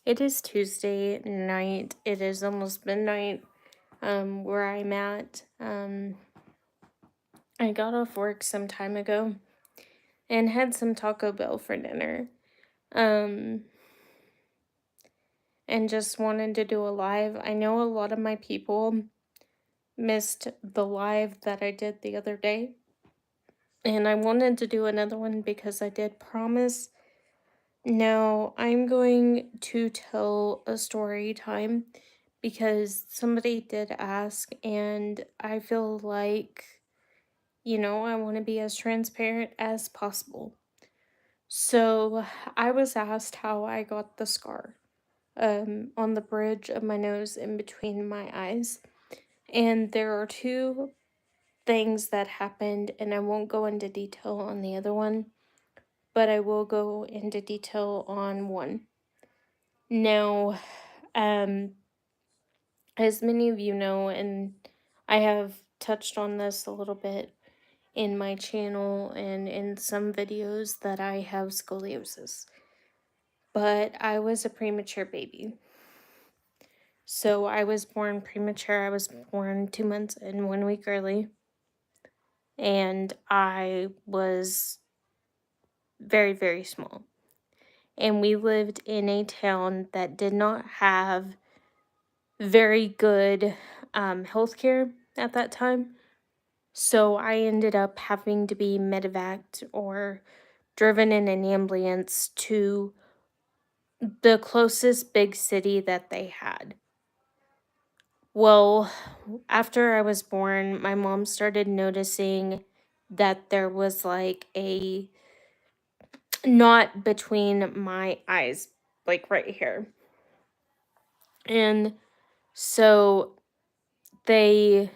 It is Tuesday night. It is almost midnight where I'm at. I got off work some time ago and had some Taco Bell for dinner. Um, and just wanted to do a live. I know a lot of my people missed the live that I did the other day. And I wanted to do another one because I did promise. Now, I'm going to tell a story time because somebody did ask, and I feel like, I want to be as transparent as possible. So, I was asked how I got the scar on the bridge of my nose in between my eyes. And there are two things that happened, and I won't go into detail on the other one, but I will go into detail on one. Now, um, as many of you know, and I have touched on this a little bit in my channel and in some videos, that I have scoliosis. But I was a premature baby. So I was born premature. I was born 2 months and 1 week early. And I was very, very small. And we lived in a town that did not have very good healthcare at that time. So I ended up having to be medevaced or driven in an ambulance to the closest big city that they had. Well, after I was born, my mom started noticing that there was like a knot between my eyes, like right here. And so they,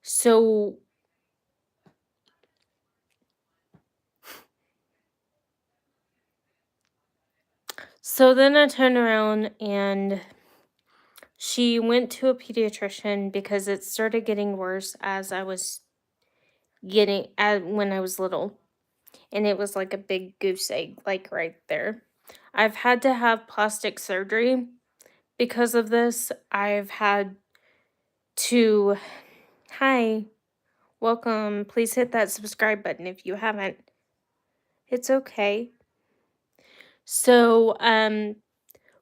so So then I turned around and she went to a pediatrician because it started getting worse as I was when I was little. And it was like a big goose egg, like right there. I've had to have plastic surgery because of this. I've had to, hi, welcome. Please hit that subscribe button if you haven't. It's okay. So,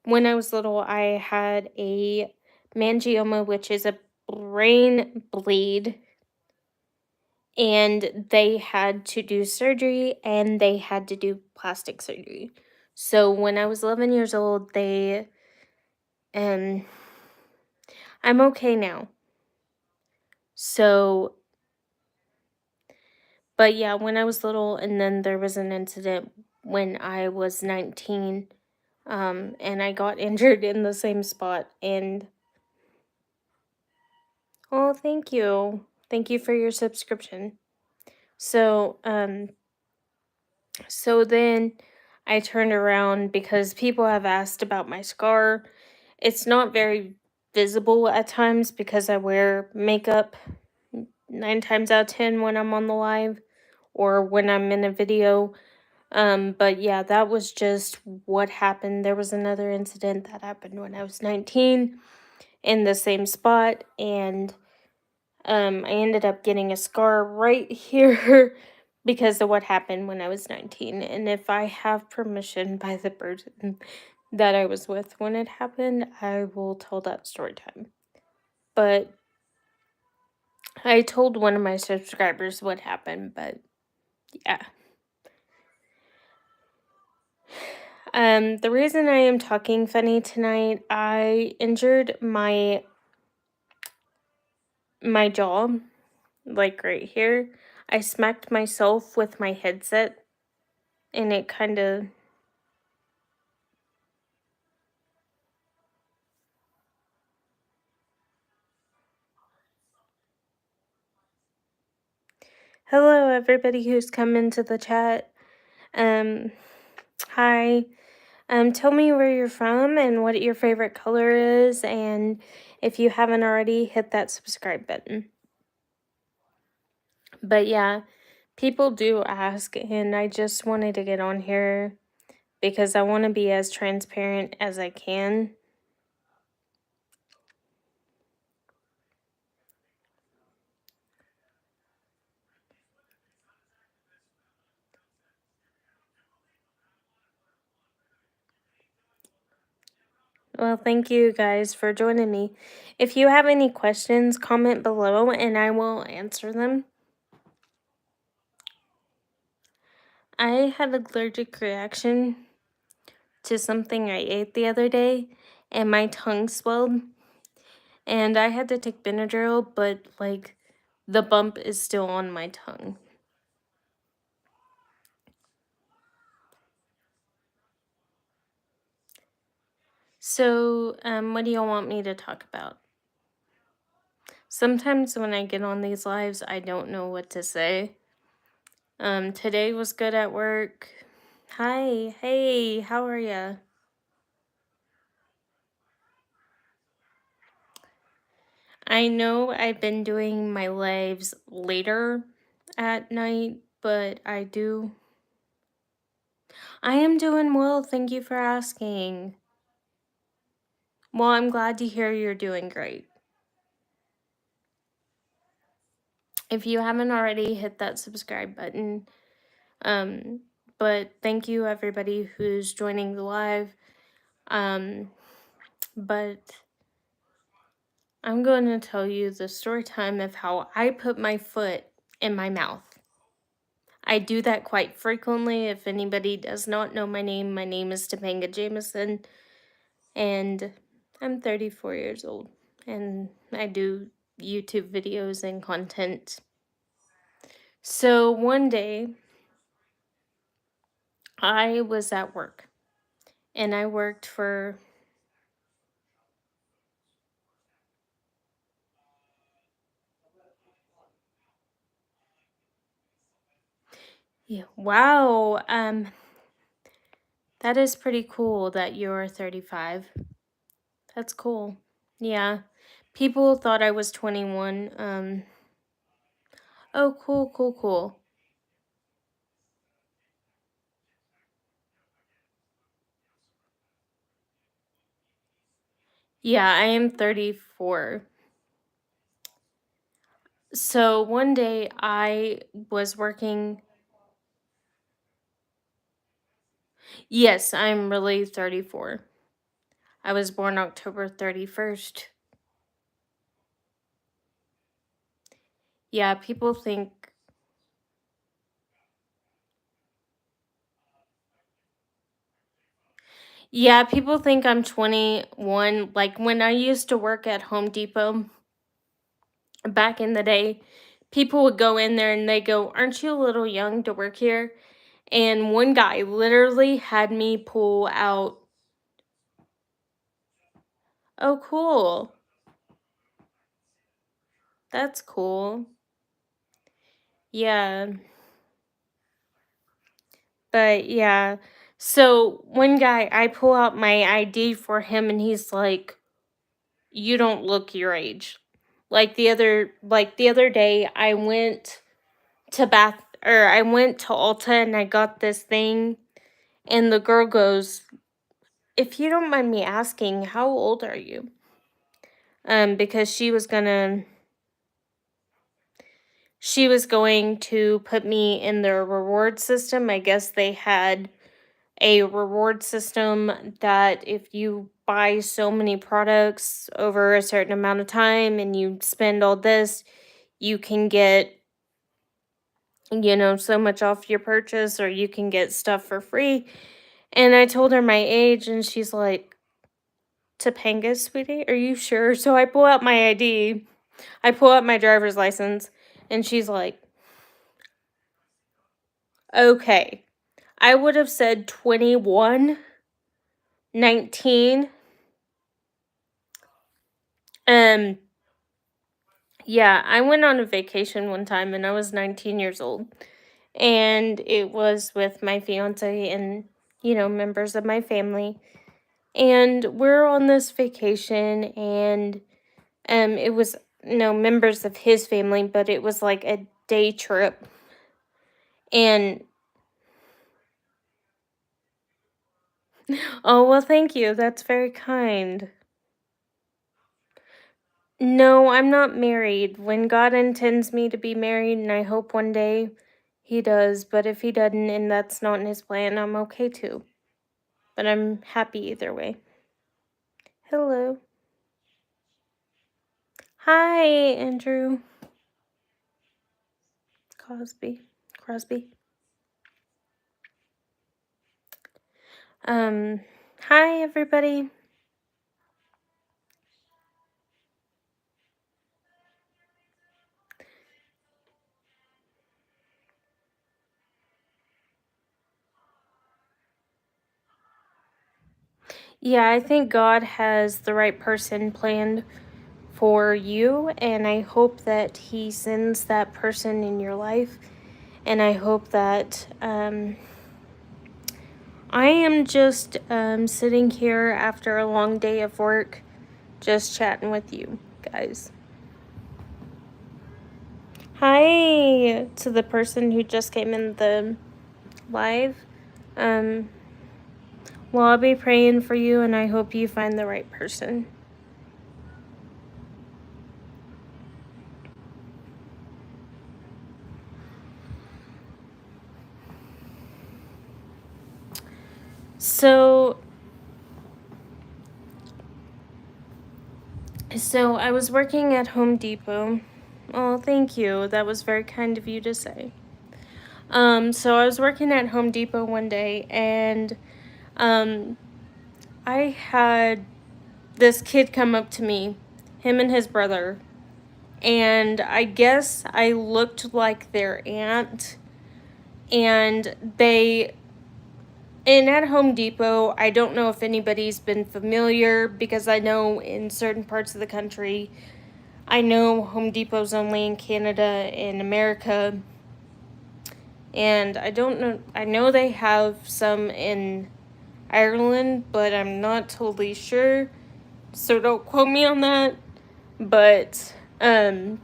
when I was little, I had a meningioma, which is a brain bleed, and they had to do surgery and they had to do plastic surgery. So when I was 11 years old, I'm okay now. So, but yeah, when I was little, and then there was an incident when I was 19, and I got injured in the same spot, and oh, thank you. Thank you for your subscription. So, so then I turned around because people have asked about my scar. It's not very visible at times because I wear makeup 9 times out of 10 when I'm on the live or when I'm in a video. But yeah, that was just what happened. There was another incident that happened when I was 19 in the same spot, and I ended up getting a scar right here because of what happened when I was 19. And if I have permission by the person that I was with when it happened, I will tell that story time. But I told one of my subscribers what happened, but yeah. The reason I am talking funny tonight, I injured my jaw, like right here. I smacked myself with my headset, and it kind of. Hello, everybody who's come into the chat. Hi. Tell me where you're from and what your favorite color is, and if you haven't already, hit that subscribe button. But yeah, people do ask, and I just wanted to get on here because I want to be as transparent as I can. Well, thank you guys for joining me. If you have any questions, comment below and I will answer them. I had an allergic reaction to something I ate the other day and my tongue swelled and I had to take Benadryl, but like the bump is still on my tongue. So, what do y'all want me to talk about? Sometimes when I get on these lives, I don't know what to say. Today was good at work. Hi, hey, how are ya? I know I've been doing my lives later at night, but I am doing well, thank you for asking. Well, I'm glad to hear you're doing great. If you haven't already, hit that subscribe button. But thank you everybody who's joining the live. But I'm going to tell you the story time of how I put my foot in my mouth. I do that quite frequently. If anybody does not know my name is Topanga Jameson, and I'm 34 years old, and I do YouTube videos and content. So one day, I was at work, and I worked for... Yeah, wow. That is pretty cool that you're 35. That's cool. Yeah. People thought I was 21. Oh, cool, cool, cool. Yeah, I am 34. So one day I was working. Yes, I'm really 34. I was born October 31st. Yeah, people think... Yeah, people think I'm 21. Like when I used to work at Home Depot back in the day, people would go in there and they go, "Aren't you a little young to work here?" And one guy literally had me pull out... Oh, cool. That's cool. Yeah. But yeah. So one guy, I pull out my ID for him and he's like, "You don't look your age." Like the other day I went I went to Ulta and I got this thing and the girl goes, "If you don't mind me asking, how old are you?" Because she was going to put me in their reward system. I guess they had a reward system that if you buy so many products over a certain amount of time and you spend all this, you can get, so much off your purchase or you can get stuff for free. And I told her my age and she's like, "Topanga, sweetie, are you sure?" So I pull out my ID, I pull out my driver's license, and she's like, "Okay." I would have said 21, 19. Um, yeah, I went on a vacation one time and I was 19 years old. And it was with my fiance and, members of my family. And we're on this vacation and it was no members of his family, but it was like a day trip. And Oh, well, thank you. That's very kind. No, I'm not married. When God intends me to be married, and I hope one day He does, but if He doesn't and that's not in His plan, I'm okay too. But I'm happy either way. Hello. Hi, Andrew Cosby. Crosby. Um, Hi, everybody. Yeah, I think God has the right person planned for you, and I hope that He sends that person in your life. And I hope that I am just sitting here after a long day of work, just chatting with you guys. Hi to the person who just came in the live. Um, well, I'll be praying for you, and I hope you find the right person. So I was working at Home Depot. Oh, thank you. That was very kind of you to say. So I was working at Home Depot one day, and I had this kid come up to me, him and his brother, and I guess I looked like their aunt, and and at Home Depot, I don't know if anybody's been familiar, because I know in certain parts of the country, I know Home Depot's only in Canada and America, and I don't know, I know they have some in Ireland, but I'm not totally sure, so don't quote me on that. But they're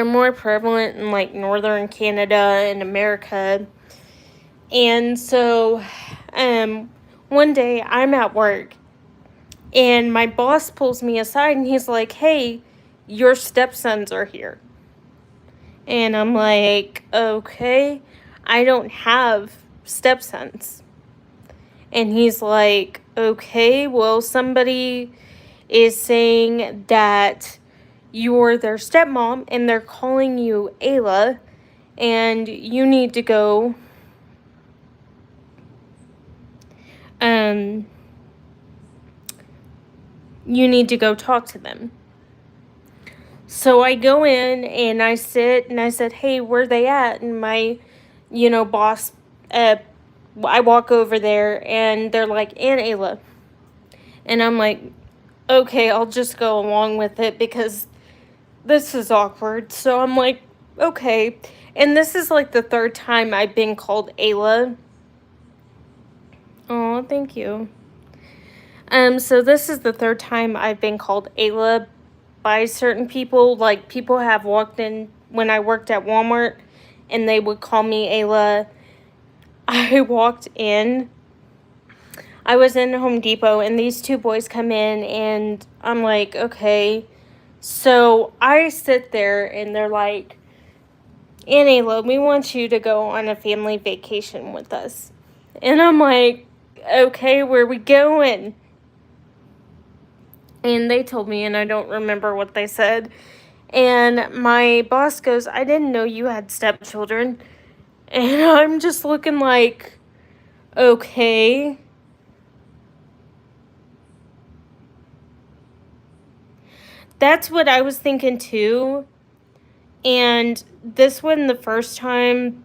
more prevalent in like northern Canada and America. And so one day I'm at work, and my boss pulls me aside, and he's like, "Hey, your stepsons are here." And I'm like, "Okay, I don't have stepsons." And he's like, "Okay, well, somebody is saying that you're their stepmom, and they're calling you Ayla, and you need to go um talk to them." So I go in and I sit and I said, "Hey, where they at?" And my, boss, I walk over there and they're like, "Aunt Ayla." And I'm like, "Okay, I'll just go along with it because this is awkward." So I'm like, "Okay." And this is like the third time I've been called Ayla. Oh, thank you. So this is the third time I've been called Ayla by certain people. Like, people have walked in when I worked at Walmart, and they would call me Ayla. I walked in. I was in Home Depot, and these two boys come in, and I'm like, "Okay." So I sit there, and they're like, "Aunt Ayla, we want you to go on a family vacation with us." And I'm like, "Okay, where are we going?" And they told me, and I don't remember what they said. And my boss goes, "I didn't know you had stepchildren." And I'm just looking like, okay. That's what I was thinking too. And this one, the first time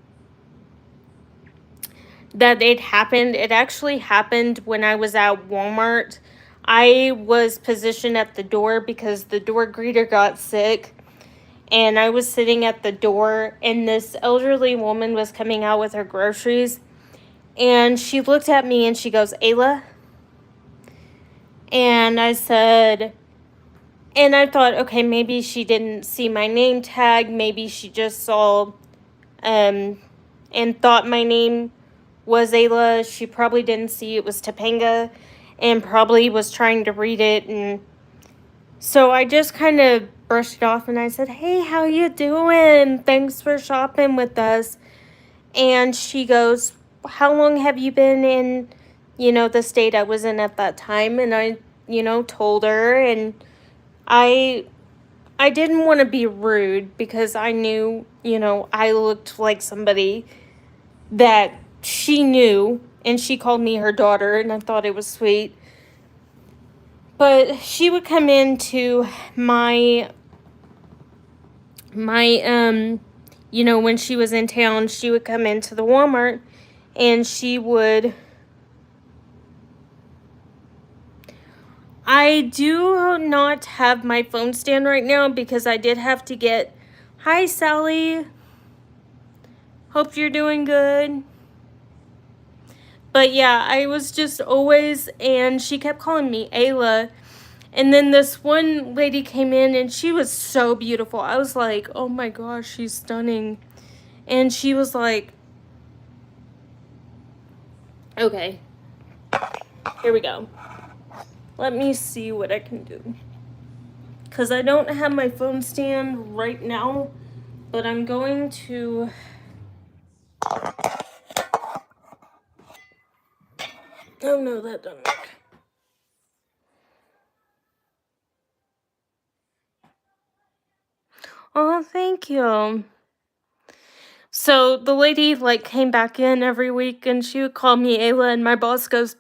that it actually happened when I was at Walmart. I was positioned at the door because the door greeter got sick. And I was sitting at the door, and this elderly woman was coming out with her groceries. And she looked at me and she goes, "Ayla?" And I said, and I thought, okay, maybe she didn't see my name tag. Maybe she just saw and thought my name was Ayla. She probably didn't see it was Topanga and probably was trying to read it, and so I just kind of brushed it off and I said, "Hey, how you doing? Thanks for shopping with us." And she goes, "How long have you been in, the state I was in at that time?" And I, told her, and I I didn't want to be rude because I knew, I looked like somebody that she knew, and she called me her daughter, and I thought it was sweet. But she would come into my when she was in town, she would come into the Walmart, and she would I do not have my phone stand right now because I did have to get, "Hi Sally, hope you're doing good." But yeah, I was just always, and she kept calling me Ayla. And then this one lady came in and she was so beautiful. I was like, "Oh my gosh, she's stunning." And she was like, "Okay, here we go. Let me see what I can do." Because I don't have my phone stand right now, but I'm going to. Oh no, that doesn't work. Oh, thank you. So the lady like came back in every week and she would call me Ayla, and my boss goes,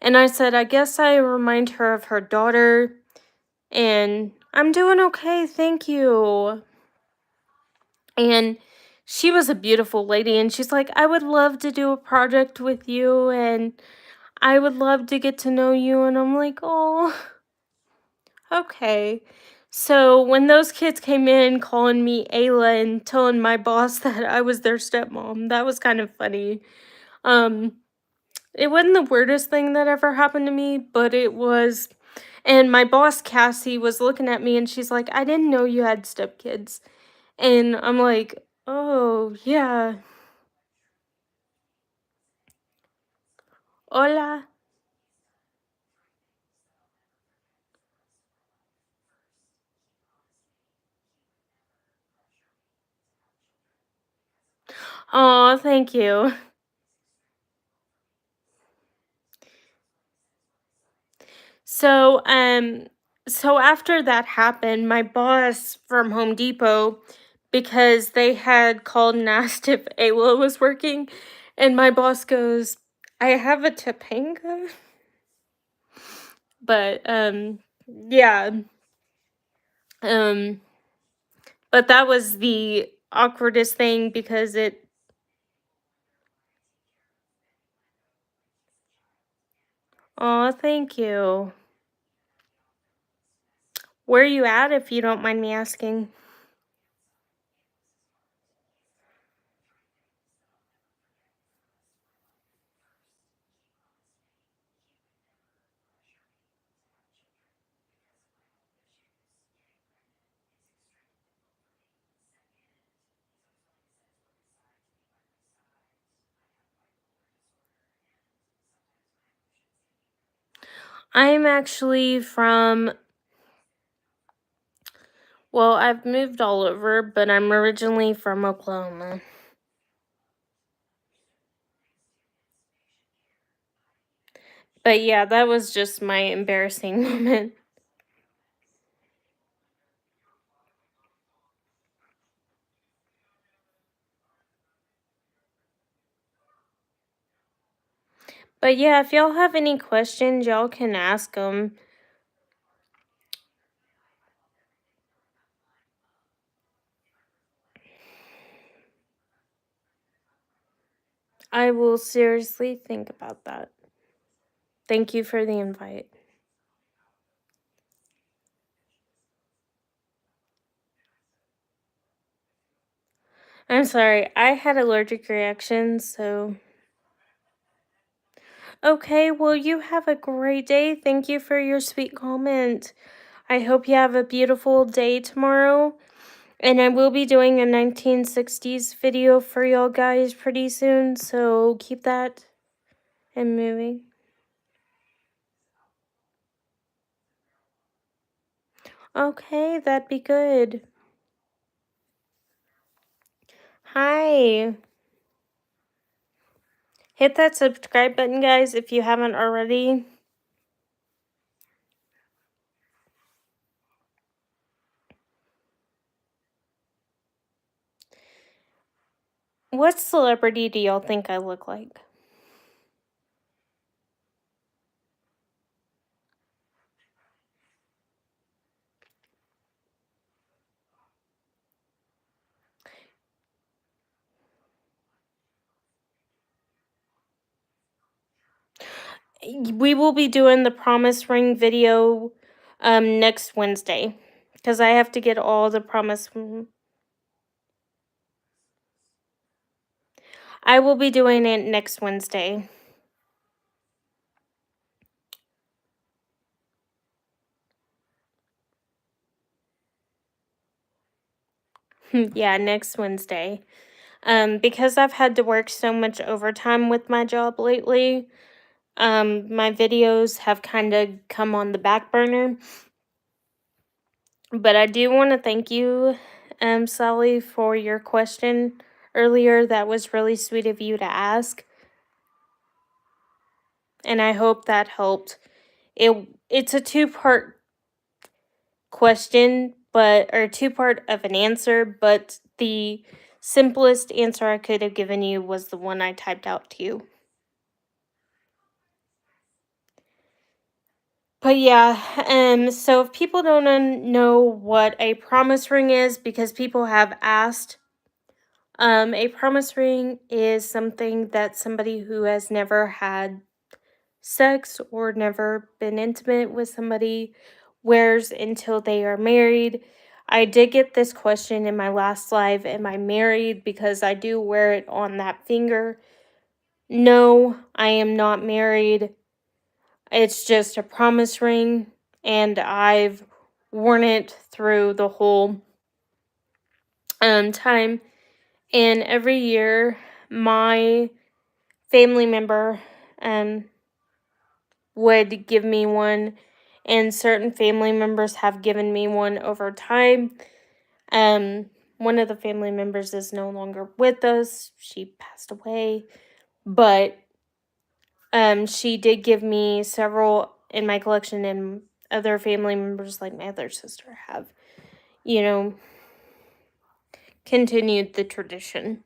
and I said, "I guess I remind her of her daughter, and I'm doing okay, thank you." And she was a beautiful lady, and she's like, "I would love to do a project with you, and I would love to get to know you." And I'm like, "Oh, okay." So when those kids came in calling me Ayla and telling my boss that I was their stepmom, that was kind of funny. Um, it wasn't the weirdest thing that ever happened to me, but it was. And my boss Cassie was looking at me and she's like, "I didn't know you had stepkids." And I'm like, "Oh, yeah. Hola." Oh, thank you. So, so after that happened, my boss from Home Depot, because they had called and asked if Ayla was working, and my boss goes, "I have a Topanga." But yeah, um but that was the awkwardest thing because it. Oh, thank you. Where are you at, if you don't mind me asking? I'm actually from, well, I've moved all over, but I'm originally from Oklahoma. But yeah, that was just my embarrassing moment. But yeah, if y'all have any questions, y'all can ask them. I will seriously think about that. Thank you for the invite. I'm sorry, I had allergic reactions, so. Okay, well, you have a great day. Thank you for your sweet comment. I hope you have a beautiful day tomorrow. And I will be doing a 1960s video for y'all guys pretty soon, so keep that and moving. Okay, that'd be good. Hi. Hit that subscribe button, guys, if you haven't already. What celebrity do y'all think I look like? We will be doing the promise ring video next Wednesday because I have to get all the promise. I will be doing it next Wednesday. Yeah, next Wednesday. Because I've had to work so much overtime with my job lately, my videos have kind of come on the back burner. But I do want to thank you, Sally, for your question earlier. That was really sweet of you to ask. And I hope that helped. It's a two-part question, or two-part of an answer, but the simplest answer I could have given you was the one I typed out to you. But yeah, so if people don't know what a promise ring is, because people have asked, a promise ring is something that somebody who has never had sex or never been intimate with somebody wears until they are married. I did get this question in my last live, am I married? Because I do wear it on that finger. No, I am not married. It's just a promise ring, and I've worn it through the whole time. And every year, my family member would give me one, and certain family members have given me one over time. One of the family members is no longer with us. She passed away, but she did give me several in my collection, and other family members, like my other sister, have, you know, continued the tradition.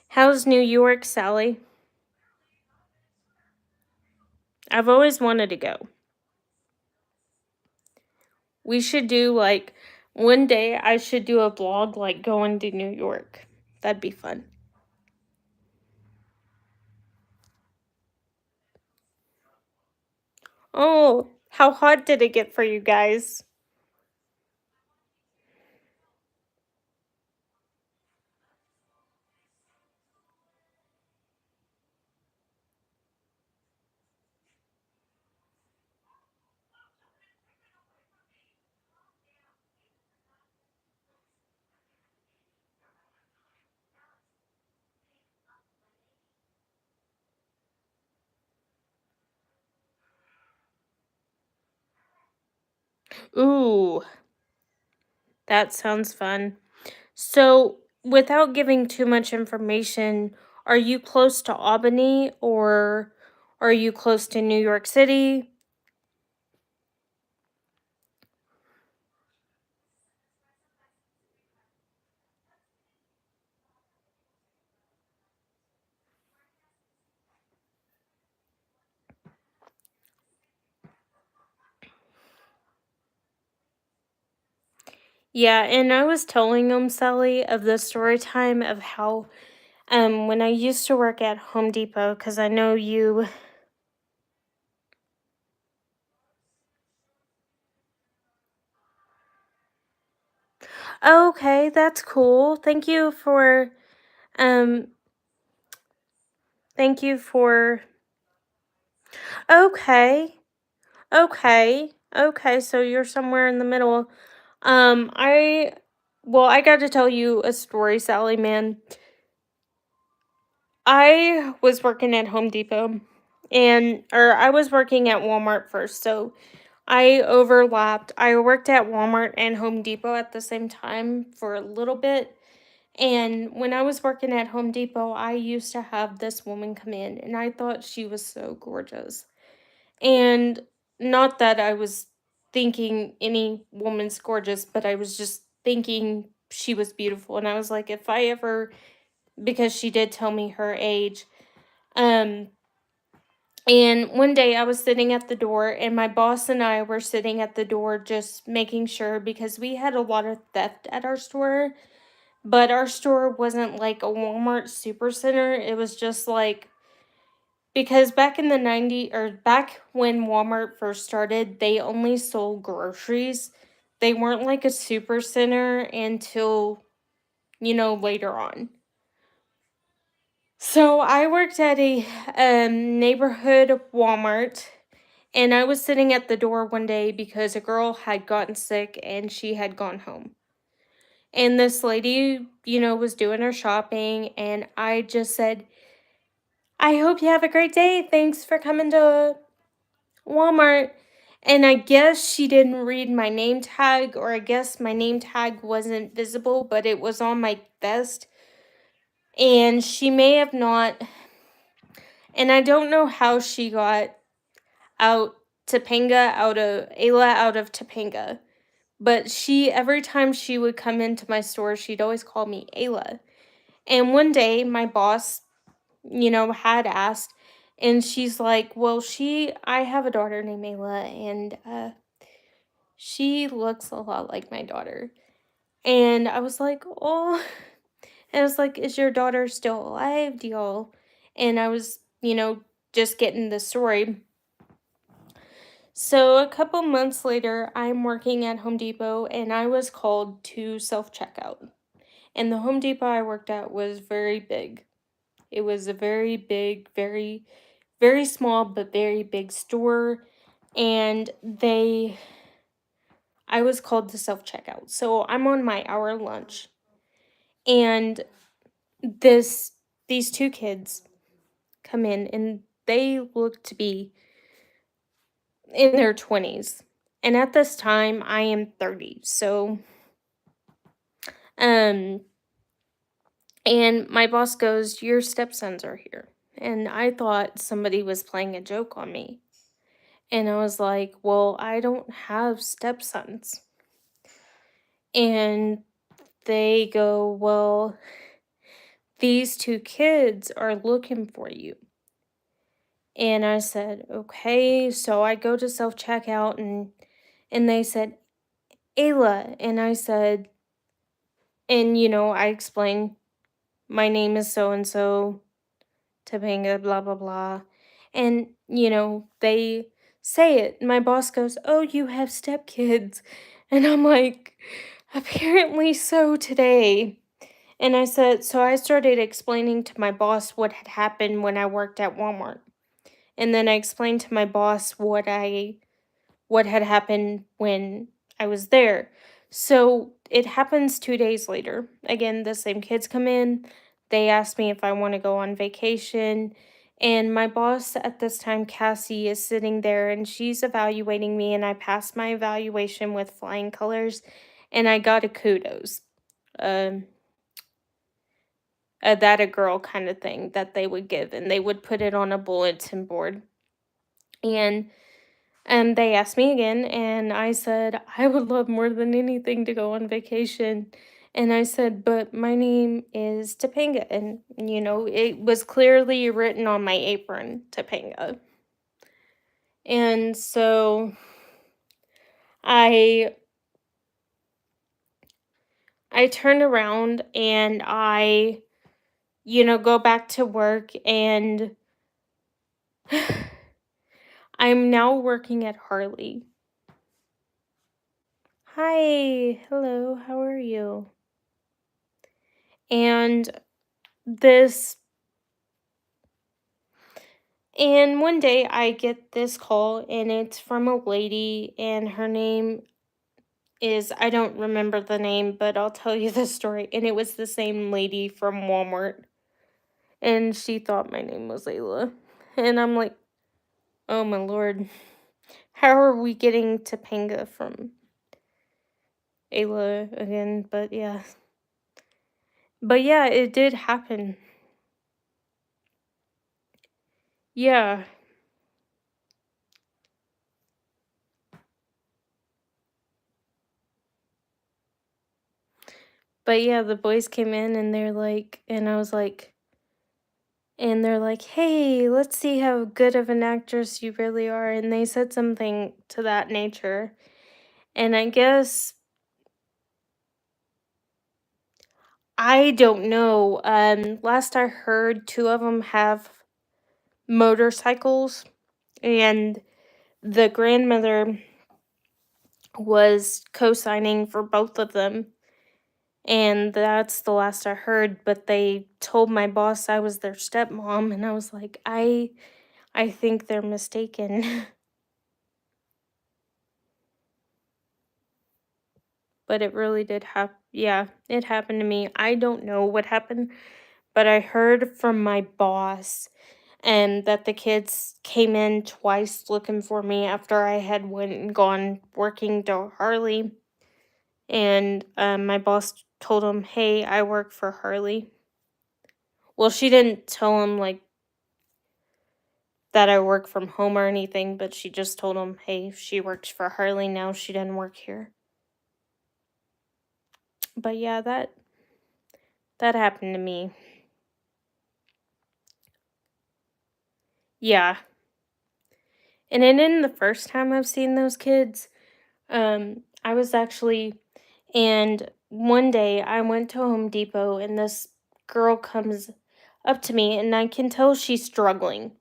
How's New York, Sally? I've always wanted to go. We should do like one day I should do a vlog like going to New York. That'd be fun. Oh, how hot did it get for you guys? Ooh, that sounds fun. So, without giving too much information, are you close to Albany or are you close to New York City? Yeah, and I was telling Sally, of the story time of how when I used to work at Home Depot, because I know you. Okay, that's cool. Um thank you for. Okay. Okay. Okay, so you're somewhere in the middle. I well, I got to tell you a story, Sally, man. I was working at Home Depot or I was working at Walmart first. So I overlapped. I worked at Walmart and Home Depot at the same time for a little bit. And when I was working at Home Depot, I used to have this woman come in, and I thought she was so gorgeous. And not that I was thinking any woman's gorgeous, but I was just thinking she was beautiful. And I was like, if I ever, because she did tell me her age, um, and one day I was sitting at the door, and my boss and I were sitting at the door just making sure because we had a lot of theft at our store, but our store wasn't like a Walmart super center. It was just like because back in the 90s or back when Walmart first started, they only sold groceries. They weren't like a super center until, later on. So I worked at a neighborhood Walmart, and I was sitting at the door one day because a girl had gotten sick and she had gone home. And this lady, was doing her shopping, and I just said, I hope you have a great day. Thanks for coming to Walmart. And I guess she didn't read my name tag, or I guess my name tag wasn't visible, but it was on my vest. And she may have not, and I don't know how she got out Topanga out of Ayla out of Topanga. But every time she would come into my store, she'd always call me Ayla. And one day, my boss, had asked, and she's like, "Well, I have a daughter named Ayla, and she looks a lot like my daughter." And I was like, "Oh," and I was like, "Is your daughter still alive, do y'all?" And I was, just getting the story. So a couple months later, I'm working at Home Depot, and I was called to self checkout. And the Home Depot I worked at was very big. It was a very big, very, very small, but very big store. And I was called to self checkout. So I'm on my hour lunch. And this, these two kids come in, and they look to be in their 20s. And at this time, I am 30. So, um, and my boss goes, "Your stepsons are here." And I thought somebody was playing a joke on me. And I was like, "Well, I don't have stepsons." And they go, "Well, these two kids are looking for you." And I said, "Okay." So I go to self checkout, and they said, "Ayla." And I said, and I explained, "My name is so and so, Topanga, blah, blah, blah." And, they say it. My boss goes, "Oh, you have stepkids." And I'm like, "Apparently so today." And so I started explaining to my boss what had happened when I worked at Walmart. And then I explained to my boss what had happened when I was there. So it happens 2 days later. Again, the same kids come in. They ask me if I want to go on vacation. And my boss at this time, Cassie, is sitting there and she's evaluating me. And I passed my evaluation with flying colors, and I got a kudos. Um, that a girl kind of thing that they would give, and they would put it on a bulletin board. And they asked me again, and I said, "I would love more than anything to go on vacation." And I said, "But my name is Topanga." And, it was clearly written on my apron, Topanga. And so I I turned around and I, go back to work, and I'm now working at Harley. Hi, hello, how are you? And this And one day I get this call and it's from a lady, and her name is, I don't remember the name, but I'll tell you the story. And it was the same lady from Walmart, and she thought my name was Ayla. And I'm like, oh my lord, how are we getting Topanga from Ayla again? But yeah. But yeah, it did happen. Yeah. But yeah, the boys came in and they're like, and I was like, and they're like, hey, let's see how good of an actress you really are. And they said something to that nature. And I guess, I don't know. Last I heard, two of them have motorcycles, and the grandmother was co signing for both of them. And that's the last I heard, but they told my boss I was their stepmom, and I was like, I think they're mistaken. But it really did happen. Yeah, it happened to me. I don't know what happened, but I heard from my boss and that the kids came in twice looking for me after I had went and gone working to Harley. And my boss told him, "Hey, I work for Harley." Well, she didn't tell him like that I work from home or anything, but she just told him, "Hey, she works for Harley now. She didn't work here." But yeah, that happened to me. Yeah. And it isn't the first time I've seen those kids. I was actually, and one day I went to Home Depot and this girl comes up to me and I can tell she's struggling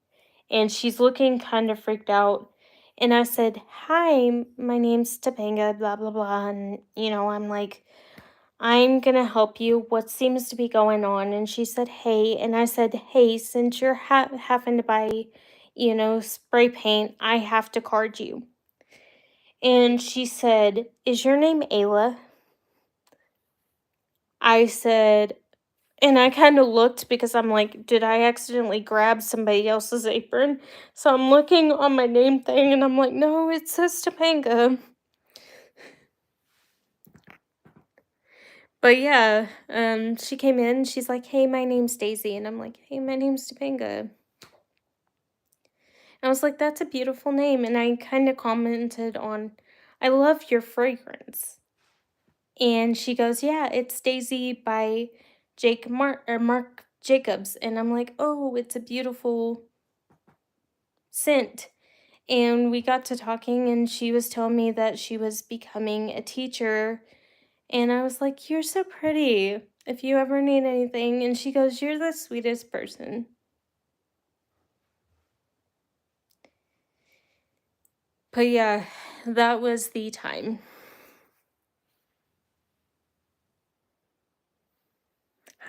and she's looking kind of freaked out. And I said, "Hi, my name's Topanga, blah, blah, blah." And, I'm like, "I'm gonna help you. What seems to be going on?" And she said, "Hey." And I said, "Hey, since you're having to buy, spray paint, I have to card you." And she said, "Is your name Ayla?" I said, and I kind of looked because I'm like, did I accidentally grab somebody else's apron? So I'm looking on my name thing and I'm like, no, it says Topanga. But yeah, she came in, she's like, "Hey, my name's Daisy." And I'm like, "Hey, my name's Topanga." I was like, "That's a beautiful name." And I kind of commented on, "I love your fragrance." And she goes, "Yeah, it's Daisy by Marc Jacobs." And I'm like, "Oh, it's a beautiful scent." And we got to talking and she was telling me that she was becoming a teacher, and I was like, "You're so pretty. If you ever need anything." And she goes, "You're the sweetest person." But yeah, that was the time.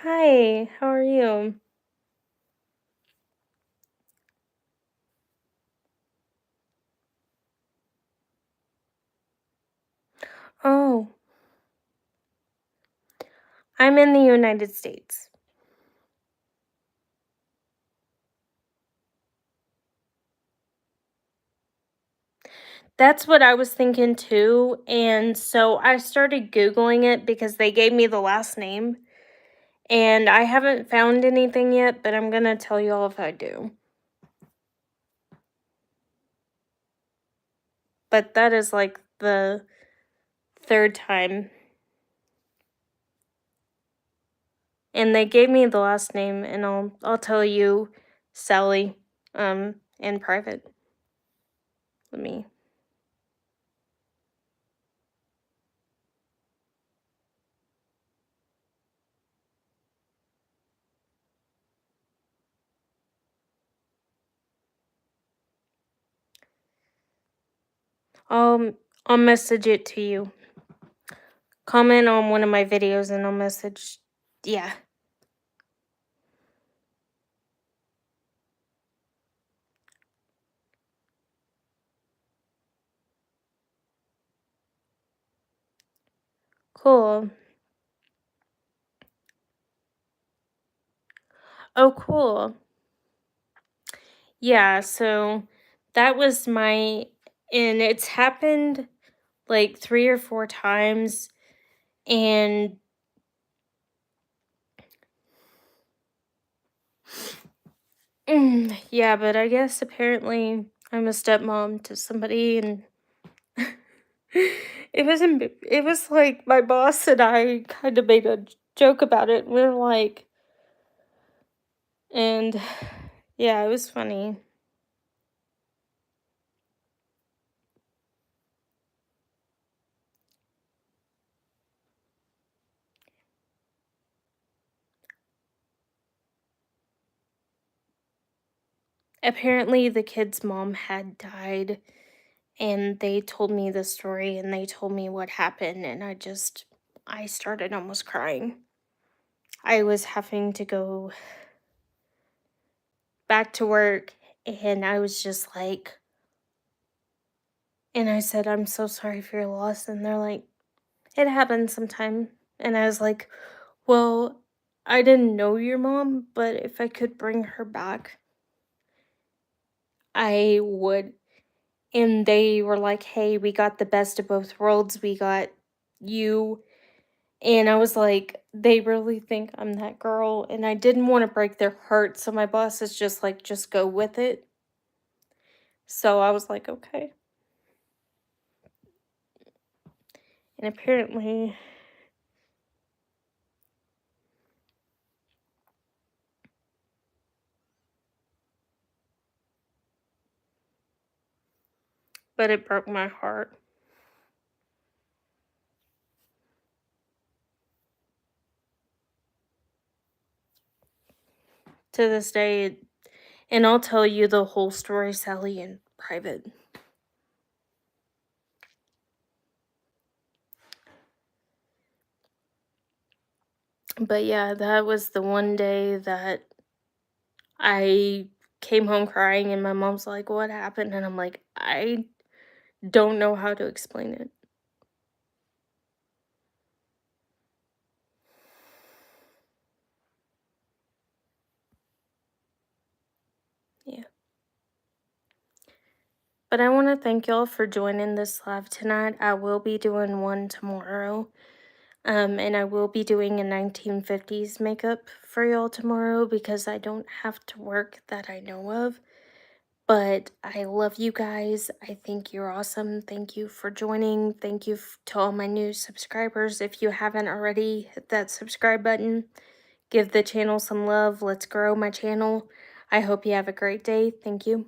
Hi, how are you? Oh, I'm in the United States. That's what I was thinking too, and so I started Googling it because they gave me the last name, and I haven't found anything yet, but I'm gonna tell you all if I do. But that is like the third time, and they gave me the last name, and I'll tell you, Sally, in private. Let me. I'll message it to you. Comment on one of my videos, and I'll message. Yeah. Cool. Oh, cool. Yeah, so that was my and it's happened like 3 or 4 times, and yeah, but I guess apparently I'm a stepmom to somebody, and it was like my boss and I kind of made a joke about it. We are like, and yeah, it was funny. Apparently, the kid's mom had died, and they told me the story and they told me what happened, and I started almost crying. I was having to go back to work, and I was just like, and I said, "I'm so sorry for your loss." And they're like, "It happens sometime." And I was like, "Well, I didn't know your mom, but if I could bring her back, I would." And they were like, "Hey, we got the best of both worlds. We got you." And I was like, "They really think I'm that girl." And I didn't want to break their heart. So my boss is just like, "Just go with it." So I was like, "Okay." And apparently, but it broke my heart to this day. And I'll tell you the whole story, Sally, in private. But yeah, that was the one day that I came home crying, and my mom's like, "What happened?" And I'm like, "I don't know how to explain it." Yeah. But I want to thank y'all for joining this live tonight. I will be doing one tomorrow. And I will be doing a 1950s makeup for y'all tomorrow because I don't have to work that I know of. But I love you guys. I think you're awesome. Thank you for joining. Thank you to all my new subscribers. If you haven't already, hit that subscribe button. Give the channel some love. Let's grow my channel. I hope you have a great day. Thank you.